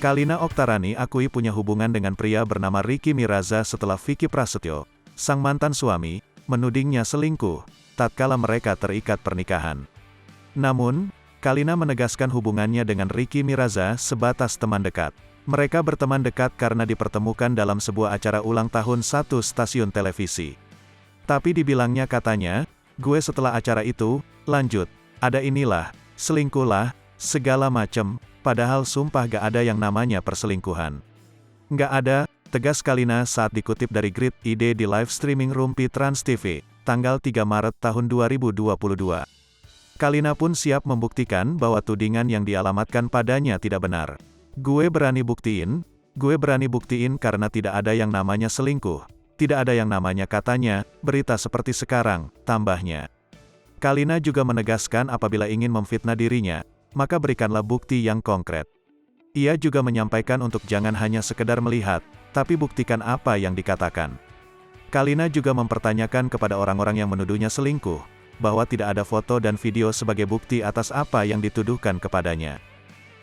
Kalina Oktarani akui punya hubungan dengan pria bernama Ricky Miraza setelah Vicky Prasetyo, sang mantan suami, menudingnya selingkuh, tatkala mereka terikat pernikahan. Namun, Kalina menegaskan hubungannya dengan Ricky Miraza sebatas teman dekat. Mereka berteman dekat karena dipertemukan dalam sebuah acara ulang tahun satu stasiun televisi. Tapi dibilangnya katanya, gue setelah acara itu, lanjut, ada inilah, selingkuh lah, segala macem, padahal sumpah gak ada yang namanya perselingkuhan. Gak ada, tegas Kalina saat dikutip dari Grid ID di live streaming Rumpi Trans TV, tanggal 3 Maret tahun 2022. Kalina pun siap membuktikan bahwa tudingan yang dialamatkan padanya tidak benar. Gue berani buktiin karena tidak ada yang namanya selingkuh. Tidak ada yang namanya katanya, berita seperti sekarang, tambahnya. Kalina juga menegaskan apabila ingin memfitnah dirinya, maka berikanlah bukti yang konkret. Ia juga menyampaikan untuk jangan hanya sekedar melihat, tapi buktikan apa yang dikatakan. Kalina juga mempertanyakan kepada orang-orang yang menuduhnya selingkuh, bahwa tidak ada foto dan video sebagai bukti atas apa yang dituduhkan kepadanya.